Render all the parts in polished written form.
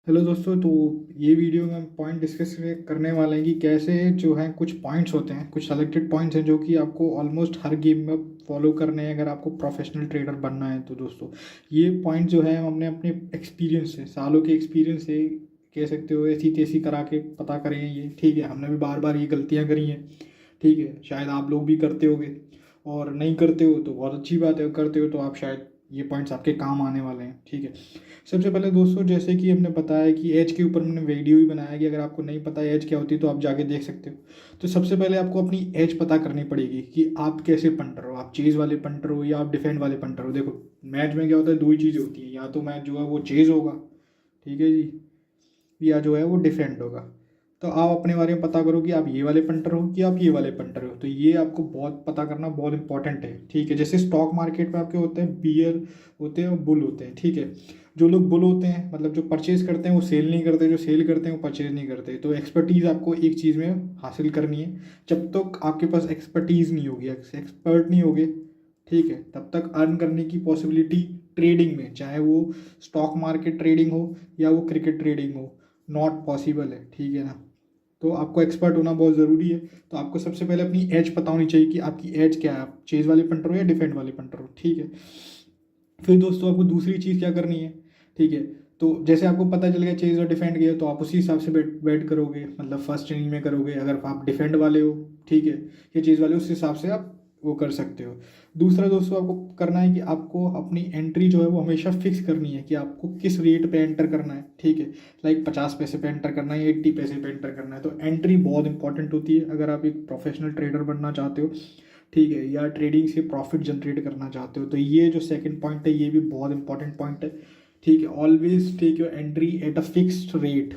Hello दोस्तों। तो ये वीडियो में हम पॉइंट डिस्कस करने वाले हैं कि कैसे जो है कुछ पॉइंट्स होते हैं, कुछ सेलेक्टेड पॉइंट्स हैं जो कि आपको ऑलमोस्ट हर गेम में फॉलो करने हैं अगर आपको प्रोफेशनल ट्रेडर बनना है। तो दोस्तों ये पॉइंट जो है हमने अपने एक्सपीरियंस से, सालों के एक्सपीरियंस से कह सकते हो, ऐसी तैसी करा के पता करें हैं ये। ठीक है, हमने भी बार बार ये गलतियाँ करी हैं। ठीक है, शायद आप लोग भी करते होगे, और नहीं करते हो तो बहुत अच्छी बात है, करते हो तो आप शायद ये पॉइंट्स आपके काम आने वाले हैं। ठीक है, सबसे पहले दोस्तों जैसे कि हमने बताया कि एज के ऊपर हमने वीडियो भी बनाया कि अगर आपको नहीं पता है एज क्या होती है तो आप जाके देख सकते हो। तो सबसे पहले आपको अपनी एज पता करनी पड़ेगी कि आप कैसे पंटर हो, आप चेज वाले पंटर हो या आप डिफेंड वाले पंटर हो। देखो मैच में क्या होता है, दो ही चीज़ें होती हैं, या तो मैच जो है वो चेज होगा, ठीक है जी, या जो है वो डिफेंड होगा। तो आप अपने बारे में पता करो कि आप ये वाले पंटर हो कि आप ये वाले पंटर हो। तो ये आपको बहुत पता करना बहुत इंपॉर्टेंट है। ठीक है, जैसे स्टॉक मार्केट में आपके होते हैं बियर होते हैं और बुल होते हैं। ठीक है, जो लोग बुल होते हैं मतलब जो परचेज करते हैं वो सेल नहीं करते, जो सेल करते हैं वो परचेज नहीं करते। तो एक्सपर्टीज़ आपको एक चीज़ में हासिल करनी है। जब तक आपके पास एक्सपर्टीज़ नहीं होगी, एक्सपर्ट नहीं होगे, ठीक है, तब तक अर्न करने की पॉसिबिलिटी ट्रेडिंग में, चाहे वो स्टॉक मार्केट ट्रेडिंग हो या वो क्रिकेट ट्रेडिंग हो, नॉट पॉसिबल है। ठीक है ना, तो आपको एक्सपर्ट होना बहुत ज़रूरी है। तो आपको सबसे पहले अपनी एज पता होनी चाहिए कि आपकी एज क्या है, आप चेज वाले पंटर हो या डिफेंड वाले पंटर हो। ठीक है, फिर दोस्तों आपको दूसरी चीज़ क्या करनी है। ठीक है, तो जैसे आपको पता चल गया चेज और डिफेंड गया तो आप उसी हिसाब से बैट करोगे, मतलब फर्स्ट इनिंग में करोगे अगर आप डिफेंड वाले हो। ठीक है, या चेज वाले, उस हिसाब से आप वो कर सकते हो। दूसरा दोस्तों आपको करना है कि आपको अपनी एंट्री जो है वो हमेशा फिक्स करनी है कि आपको किस रेट पे एंटर करना है। ठीक है, लाइक 50 पैसे पे एंटर करना है या 80 पैसे पे एंटर करना है। तो एंट्री बहुत इंपॉर्टेंट होती है अगर आप एक प्रोफेशनल ट्रेडर बनना चाहते हो। ठीक है, या ट्रेडिंग से प्रॉफिट जनरेट करना चाहते हो। तो ये जो सेकंड पॉइंट है ये भी बहुत इंपॉर्टेंट पॉइंट है। ठीक है, always take your entry at a fixed rate,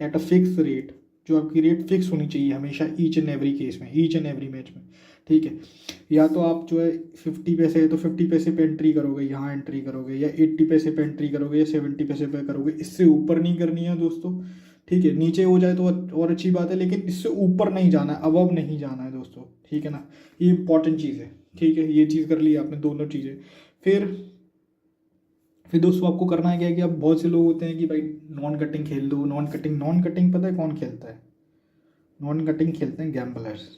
at a fix rate. जो आपकी रेट फिक्स होनी चाहिए हमेशा, ईच एंड एवरी केस में, ईच एंड एवरी मैच में। ठीक है, या तो आप जो है 50 पैसे है तो 50 पैसे पे एंट्री करोगे, यहाँ एंट्री करोगे, या 80 पैसे पे एंट्री करोगे या 70 पैसे पे करोगे। इससे ऊपर नहीं करनी है दोस्तों। ठीक है, नीचे हो जाए तो और अच्छी बात है, लेकिन इससे ऊपर नहीं जाना है, अबव नहीं जाना है दोस्तों। ठीक है ना, ये इंपॉर्टेंट चीज़ है। ठीक है, ये चीज़ कर ली आपने, दोनों चीज़ें। फिर फिर दोस्तों आपको करना है क्या कि अब बहुत से लोग होते हैं कि भाई नॉन कटिंग खेल दो, नॉन कटिंग। नॉन कटिंग पता है कौन खेलता है? नॉन कटिंग खेलते हैं गैम्बलर्स,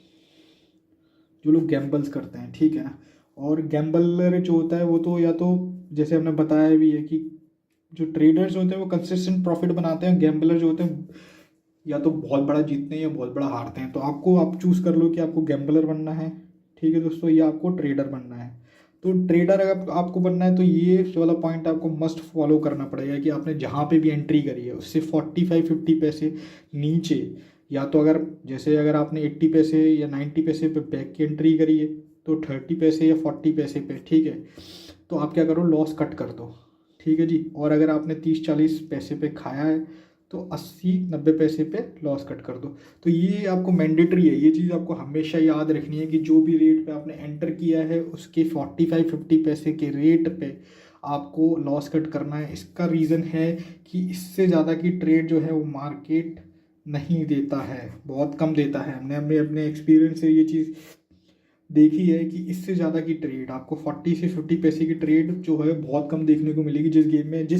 जो लोग गैम्बल्स करते हैं। ठीक है ना, और गैम्बलर जो होता है वो तो, या तो जैसे हमने बताया भी है कि जो ट्रेडर्स होते हैं वो कंसिस्टेंट प्रॉफिट बनाते हैं, गैम्बलर जो होते हैं या तो बहुत बड़ा जीतते हैं या बहुत बड़ा हारते हैं। तो आपको, आप चूज़ कर लो कि आपको गैम्बलर बनना है, ठीक है दोस्तों, या आपको ट्रेडर बनना है। तो ट्रेडर अगर आपको बनना है तो ये वाला पॉइंट आपको मस्ट फॉलो करना पड़ेगा कि आपने जहाँ पे भी एंट्री करी है उससे 45-50 पैसे नीचे, या तो अगर जैसे अगर आपने 80 पैसे या 90 पैसे पे बैक की एंट्री करी है तो 30 पैसे या 40 पैसे पे, ठीक है, तो आप क्या करो, लॉस कट कर दो। ठीक है जी, और अगर आपने 30-40 पैसे पे खाया है तो 80-90 पैसे पे लॉस कट कर दो। तो ये आपको मैंडेटरी है, ये चीज़ आपको हमेशा याद रखनी है कि जो भी रेट पे आपने एंटर किया है उसके 45-50 पैसे के रेट पे आपको लॉस कट करना है। इसका रीज़न है कि इससे ज़्यादा की ट्रेड जो है वो मार्केट नहीं देता है, बहुत कम देता है। हमने अपने अपने एक्सपीरियंस से ये चीज़ देखी है कि इससे ज़्यादा की ट्रेड आपको 40 से 50 पैसे की ट्रेड जो है बहुत कम देखने को मिलेगी। जिस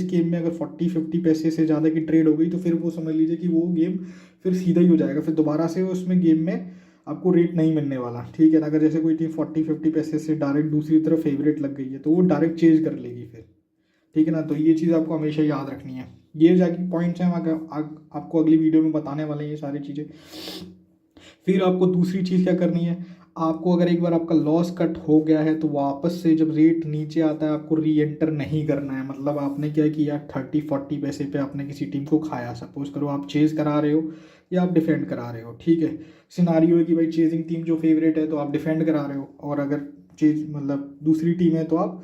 गेम में अगर 40-50 पैसे से ज़्यादा की ट्रेड हो गई तो फिर वो समझ लीजिए कि वो गेम फिर सीधा ही हो जाएगा, फिर दोबारा से उसमें गेम में आपको रेट नहीं मिलने वाला। ठीक है ना, अगर जैसे कोई टीम 40-50 पैसे से डायरेक्ट दूसरी तरफ फेवरेट लग गई है तो वो डायरेक्ट चेंज कर लेगी फिर। ठीक है ना, तो ये चीज़ आपको हमेशा याद रखनी है। ये जाके पॉइंट्स हैं, हम आपको अगली वीडियो में बताने वाले हैं ये सारी चीज़ें। फिर आपको दूसरी चीज़ क्या करनी है, आपको अगर एक बार आपका लॉस कट हो गया है तो वापस से जब रेट नीचे आता है आपको री एंटर नहीं करना है। मतलब आपने क्या किया, 30-40 पैसे पे आपने किसी टीम को खाया, सपोज करो आप चेज करा रहे हो या आप डिफेंड करा रहे हो। ठीक है, सिनारियो है कि भाई चेजिंग टीम जो फेवरेट है तो आप डिफेंड करा रहे हो, और अगर चेज मतलब दूसरी टीम है तो आप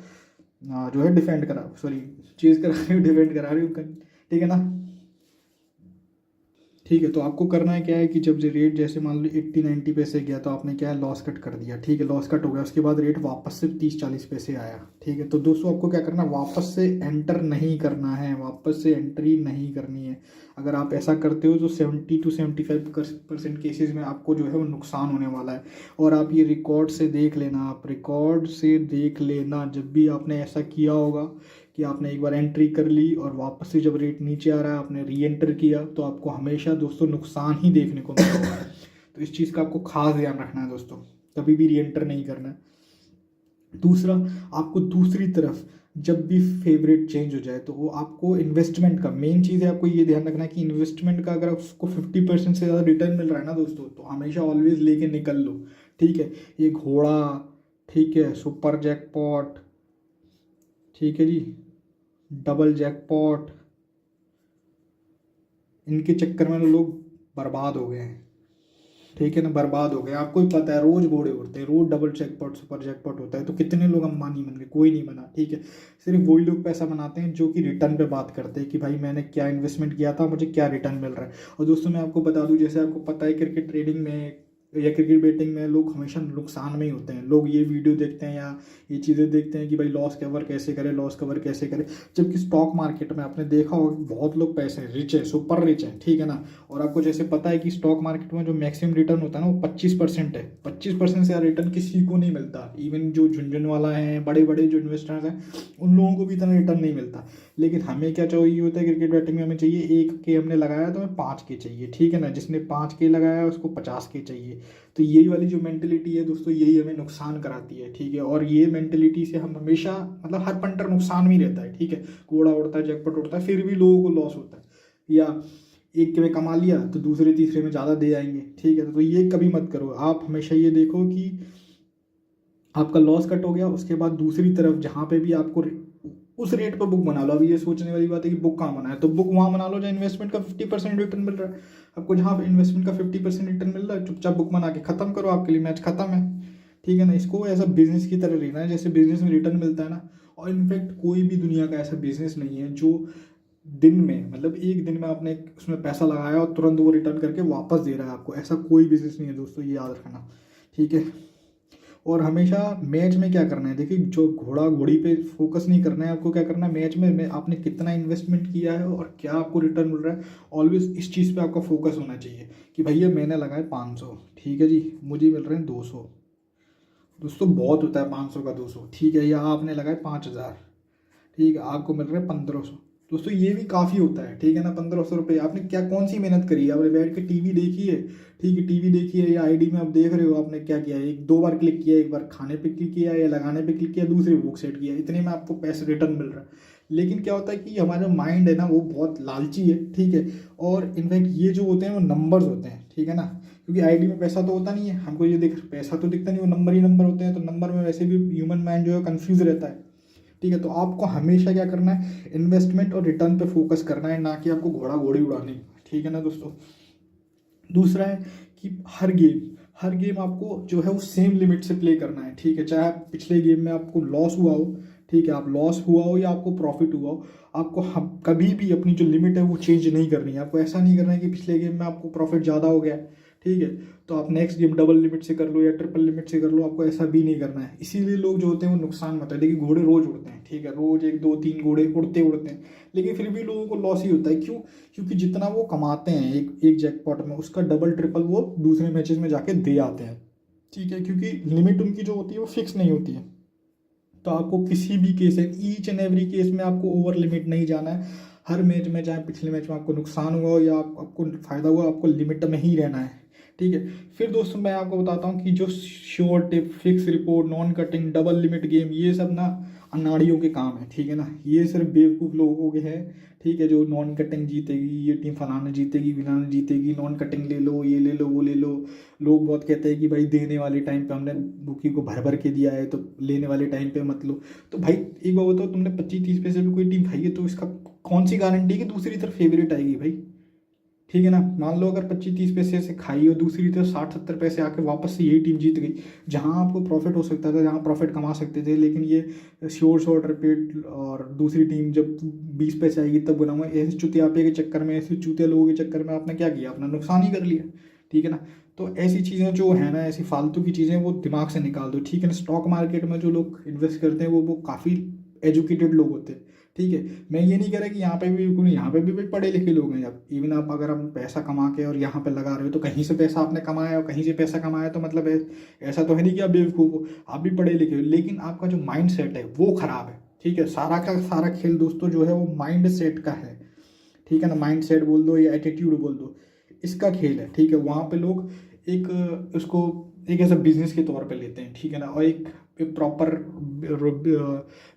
जो है डिफेंड करा, सॉरी, चेज करा रहे हो, डिफेंड करा रहे हो। ठीक है ना, ठीक है, तो आपको करना है क्या है कि जब रेट जैसे मान लो 80-90 पैसे गया तो आपने क्या है, लॉस कट कर दिया। ठीक है, लॉस कट हो गया, उसके बाद रेट वापस से 30-40 पैसे आया। ठीक है, तो दोस्तों आपको क्या करना है, वापस से एंटर नहीं करना है, वापस से एंट्री नहीं करनी है। अगर आप ऐसा करते हो तो 70-75% केसेस में आपको जो है वो नुकसान होने वाला है। और आप ये रिकॉर्ड से देख लेना, आप रिकॉर्ड से देख लेना, जब भी आपने ऐसा किया होगा कि आपने एक बार एंट्री कर ली और वापस से जब रेट नीचे आ रहा है आपने री एंटर किया, तो आपको हमेशा दोस्तों नुकसान ही देखने को मिलेगा। तो इस चीज़ का आपको खास ध्यान रखना है दोस्तों, कभी भी री एंटर नहीं करना है। दूसरा, आपको दूसरी तरफ जब भी फेवरेट चेंज हो जाए तो वो आपको इन्वेस्टमेंट का मेन चीज़ है, आपको ये ध्यान रखना है कि इन्वेस्टमेंट का अगर उसको 50% से ज़्यादा रिटर्न मिल रहा है ना दोस्तों, तो हमेशा ऑलवेज लेके निकल लो। ठीक है, ये घोड़ा, ठीक है, सुपर जैकपॉट, ठीक है जी, डबल जैकपॉट, इनके चक्कर में लोग बर्बाद हो गए हैं। ठीक है ना, बर्बाद हो गए। आपको ही पता है रोज घोड़े उड़ते हैं, रोज डबल जैकपॉट सुपर जैकपॉट होता है, तो कितने लोग अंबानी बन गए? कोई नहीं बना। ठीक है, सिर्फ वही लोग पैसा बनाते हैं जो कि रिटर्न पे बात करते हैं कि भाई मैंने क्या इन्वेस्टमेंट किया था, मुझे क्या रिटर्न मिल रहा है। और दोस्तों मैं आपको बता दूं, जैसे आपको पता है क्रिकेट ट्रेडिंग में या क्रिकेट बेटिंग में लोग हमेशा नुकसान में ही होते हैं। लोग ये वीडियो देखते हैं या ये चीज़ें देखते हैं कि भाई लॉस कवर कैसे करें, लॉस कवर कैसे करें, जबकि स्टॉक मार्केट में आपने देखा होगा बहुत लोग पैसे रिच है, सुपर रिच है। ठीक है ना, और आपको जैसे पता है कि स्टॉक मार्केट में जो मैक्सिमम रिटर्न होता है ना वो 25% है। 25% से रिटर्न किसी को नहीं मिलता, इवन जो झुंझुनवाला है, बड़े बड़े जो इन्वेस्टर्स हैं, उन लोगों को भी इतना रिटर्न नहीं मिलता। लेकिन हमें क्या चाहिए होता है क्रिकेट बैटिंग में, हमें चाहिए 1K हमने लगाया तो हमें 5K चाहिए। ठीक है ना, जिसने 5K लगाया उसको 50K चाहिए। तो यही वाली जो मेंटेलिटी है दोस्तों, यही हमें नुकसान कराती है। ठीक है, और ये मेंटेलिटी से हम हमेशा मतलब हर पंटर नुकसान में रहता है। ठीक है, घोड़ा उड़ता है, जैकपॉट उड़ता है, फिर भी लोगों को लॉस होता है, या एक में कमा लिया तो दूसरे तीसरे में ज़्यादा दे आएंगे। ठीक है, तो ये कभी मत करो। आप हमेशा ये देखो कि आपका लॉस कट हो गया, उसके बाद दूसरी तरफ जहाँ पे भी आपको उस रेट पर बुक बना लो। अभी ये सोचने वाली बात है कि बुक कहाँ बनाए, तो बुक वहाँ बना लो जहाँ इन्वेस्टमेंट का 50% रिटर्न मिल रहा है। आपको जहाँ पे इन्वेस्टमेंट का 50% रिटर्न मिल रहा है, चुपचाप बुक बना के खत्म करो, आपके लिए मैच खत्म है। ठीक है ना, इसको ऐसा बिजनेस की तरह लेना है, जैसे बिजनेस में रिटर्न मिलता है ना। और इनफैक्ट कोई भी दुनिया का ऐसा बिजनेस नहीं है जो दिन में मतलब एक दिन में आपने उसमें पैसा लगाया और तुरंत वो रिटर्न करके वापस दे रहा है आपको, ऐसा कोई बिजनेस नहीं है दोस्तों, ये याद रखना। ठीक है, और हमेशा मैच में क्या करना है, देखिए जो घोड़ा घोड़ी पे फोकस नहीं करना है आपको। क्या करना है मैच में आपने कितना इन्वेस्टमेंट किया है और क्या आपको रिटर्न मिल रहा है, ऑलवेज इस चीज़ पे आपका फोकस होना चाहिए कि भैया मैंने लगाए 500, ठीक है जी, मुझे मिल रहे हैं 200। दोस्तों बहुत होता है 500 का 200। ठीक है, या आपने लगाए 5000, ठीक है, आपको मिल रहा है 1500। दोस्तों ये भी काफ़ी होता है। ठीक है ना, 1500 रुपये आपने क्या कौन सी मेहनत करी है? आपने बैठ के टीवी देखी है, ठीक है, टीवी देखी है या आईडी में आप देख रहे हो, आपने क्या किया, एक दो बार क्लिक किया, एक बार खाने पे क्लिक किया या लगाने पे क्लिक किया, दूसरी बुक सेट किया, इतने में आपको पैसे रिटर्न मिल रहा है। लेकिन क्या होता है कि हमारा माइंड है ना वो बहुत लालची है। ठीक है, और इनफैक्ट ये जो होते हैं वो नंबर्स होते हैं। ठीक है ना, क्योंकि आईडी में पैसा तो होता नहीं है, हमको ये देख पैसा तो दिखता नहीं, वो नंबर ही नंबर होते हैं, तो नंबर में वैसे भी ह्यूमन माइंड जो है कंफ्यूज रहता है। ठीक है, तो आपको हमेशा क्या करना है, इन्वेस्टमेंट और रिटर्न पे फोकस करना है, ना कि आपको घोड़ा घोड़ी उड़ानी। ठीक है ना दोस्तों। दूसरा है कि हर गेम आपको जो है वो सेम लिमिट से प्ले करना है। ठीक है, चाहे आप पिछले गेम में आपको लॉस हुआ हो, ठीक है, आप लॉस हुआ हो या आपको प्रॉफिट हुआ हो, आपको कभी भी अपनी जो लिमिट है वो चेंज नहीं करनी है। आपको ऐसा नहीं करना है कि पिछले गेम में आपको प्रॉफिट ज़्यादा हो गया, ठीक है, तो आप नेक्स्ट गेम डबल लिमिट से कर लो या ट्रिपल लिमिट से कर लो। आपको ऐसा भी नहीं करना है। इसीलिए लोग जो होते हैं वो नुकसान मत है। देखिए घोड़े रोज उड़ते हैं, ठीक है, रोज 1 2 3 घोड़े उड़ते उड़ते हैं, लेकिन फिर भी लोगों को लॉस ही होता है। क्यों? क्योंकि जितना वो कमाते हैं एक एक जैकपॉट में, उसका डबल ट्रिपल वो दूसरे मैचेस में जाके दे आते हैं। ठीक है, क्योंकि लिमिट उनकी जो होती है वो फिक्स नहीं होती है। तो आपको किसी भी केस है, ईच एंड एवरी केस में आपको ओवर लिमिट नहीं जाना है। हर मैच में, चाहे पिछले मैच में आपको नुकसान हुआ हो या आपको फायदा हुआ, आपको लिमिट में ही रहना है। ठीक है, फिर दोस्तों मैं आपको बताता हूँ कि जो sure tip, fix report, non cutting, double limit game, ये सब ना अनाड़ियों के काम है। ठीक है ना, ये सिर्फ बेवकूफ़ लोगों के हैं। ठीक है, जो नॉन कटिंग जीतेगी, ये टीम फलाना जीतेगी, फिलाना जीतेगी, नॉन कटिंग ले लो, ये ले लो, वो ले लो। लोग बहुत कहते हैं कि भाई देने वाले टाइम पे हमने बुकी को भर भर के दिया है, तो लेने वाले टाइम पे मत लो। तो भाई एक बार बताओ, तुमने 25 30 पैसे भी कोई टीम खाई है तो इसका कौन सी गारंटी है कि दूसरी तरफ फेवरेट आएगी भाई? ठीक है ना, मान लो अगर 25 30 पैसे से खाई और दूसरी तरफ 60 70 पैसे आके वापस से यही टीम जीत गई, जहां आपको प्रॉफिट हो सकता था, जहां प्रॉफिट कमा सकते थे, लेकिन ये शॉर्ट रिपीट और दूसरी टीम जब 20 पैसे आएगी तब बनाऊंगा, ऐसे चुतियापे के चक्कर में, ऐसे चूतिया लोगों के चक्कर में आपने क्या किया, अपना नुकसान ही कर लिया। ठीक है ना, तो ऐसी चीज़ें जो है ना, ऐसी फालतू की चीज़ें वो दिमाग से निकाल दो। ठीक है ना, स्टॉक मार्केट में जो लोग इन्वेस्ट करते हैं वो काफ़ी एजुकेटेड लोग होते हैं। ठीक है, मैं ये नहीं कह रहा कि यहाँ पे भी बिल्कुल, यहाँ पे भी भाई पढ़े लिखे लोग हैं। अब इवन आप अगर हम पैसा कमा के और यहाँ पे लगा रहे हो, तो कहीं से पैसा आपने कमाया और कहीं से पैसा कमाया, तो मतलब ऐसा तो है नहीं कि आप बेवकूफ़ हो, आप भी पढ़े लिखे हो, लेकिन आपका जो माइंड सेट है वो ख़राब है। ठीक है, सारा का सारा खेल दोस्तों जो है वो माइंड सेट का है, ठीक है ना, माइंड सेट बोल दो या एटीट्यूड बोल दो, इसका खेल है, ठीक है। वहाँ पे लोग एक उसको एक ऐसा बिजनेस के तौर पे लेते हैं, ठीक है ना, और एक proper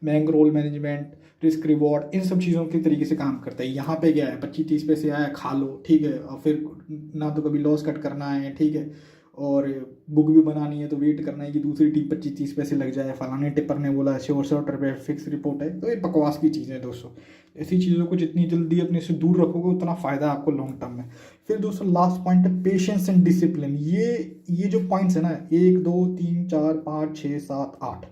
bankroll management, risk reward, इन सब चीज़ों के तरीके से काम करता है। यहाँ पे क्या है, 25-30 पैसे आया खा लो, ठीक है, और फिर ना तो कभी लॉस कट करना है, ठीक है, और बुक भी बनानी है तो वेट करना है कि दूसरी टीम 25-30 पैसे लग जाए, फलाने टिपर ने बोला श्योर शॉर्टर पे फिक्स रिपोर्ट है, तो ये बकवास की चीज़ें हैं दोस्तों। ऐसी चीज़ों को जितनी जल्दी अपने से दूर रखोगे उतना फ़ायदा आपको लॉन्ग टर्म में। फिर दोस्तों लास्ट पॉइंट है पेशेंस एंड डिसिप्लिन। ये जो पॉइंट्स है ना, 1 2 3 4 5 6 7 8,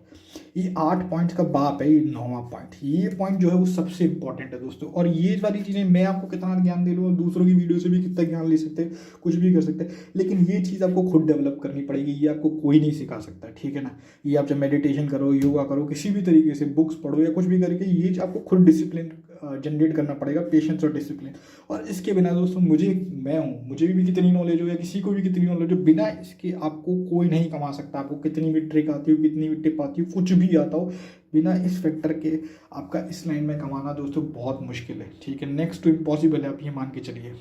ये 8 पॉइंट्स का बाप है, ये 9वां पॉइंट, ये पॉइंट जो है वो सबसे इंपॉर्टेंट है दोस्तों। और ये वाली चीज़ें मैं आपको कितना ज्ञान दे लूँ और दूसरों की वीडियो से भी कितना ज्ञान ले सकते हैं, कुछ भी कर सकते हैं, लेकिन ये चीज़ आपको खुद डेवलप करनी पड़ेगी, ये आपको कोई नहीं सिखा सकता, ठीक है ना। ये आप जब मेडिटेशन करो, योगा करो, किसी भी तरीके से बुक्स पढ़ो या कुछ भी करके, ये आपको खुद डिसिप्लिन जनरेट करना पड़ेगा, पेशेंस और डिसिप्लिन। और इसके बिना दोस्तों मुझे भी कितनी नॉलेज हो या किसी को भी कितनी नॉलेज हो, बिना इसके आपको कोई नहीं कमा सकता। आपको कितनी भी ट्रिक आती हो, कितनी भी टिप आती हो, कुछ भी आता हो, बिना इस फैक्टर के आपका इस लाइन में कमाना दोस्तों बहुत मुश्किल है, ठीक है, नेक्स्ट टू इम्पॉसिबल है, आप ये मान के चलिए,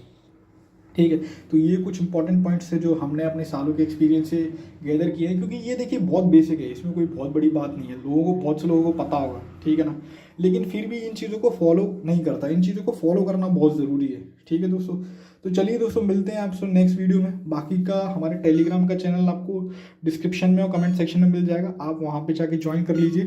ठीक है। तो ये कुछ इंपॉर्टेंट पॉइंट्स है जो हमने अपने सालों के एक्सपीरियंस से गैदर किए हैं, क्योंकि ये देखिए बहुत बेसिक है, इसमें कोई बहुत बड़ी बात नहीं है, बहुत से लोगों को पता होगा, ठीक है ना, लेकिन फिर भी इन चीज़ों को फॉलो नहीं करता। इन चीज़ों को फॉलो करना बहुत ज़रूरी है, ठीक है दोस्तों। तो चलिए दोस्तों, मिलते हैं आपसे नेक्स्ट वीडियो में। बाकी का हमारे टेलीग्राम का चैनल आपको डिस्क्रिप्शन में और कमेंट सेक्शन में मिल जाएगा, आप वहाँ पे जाके ज्वाइन कर लीजिए।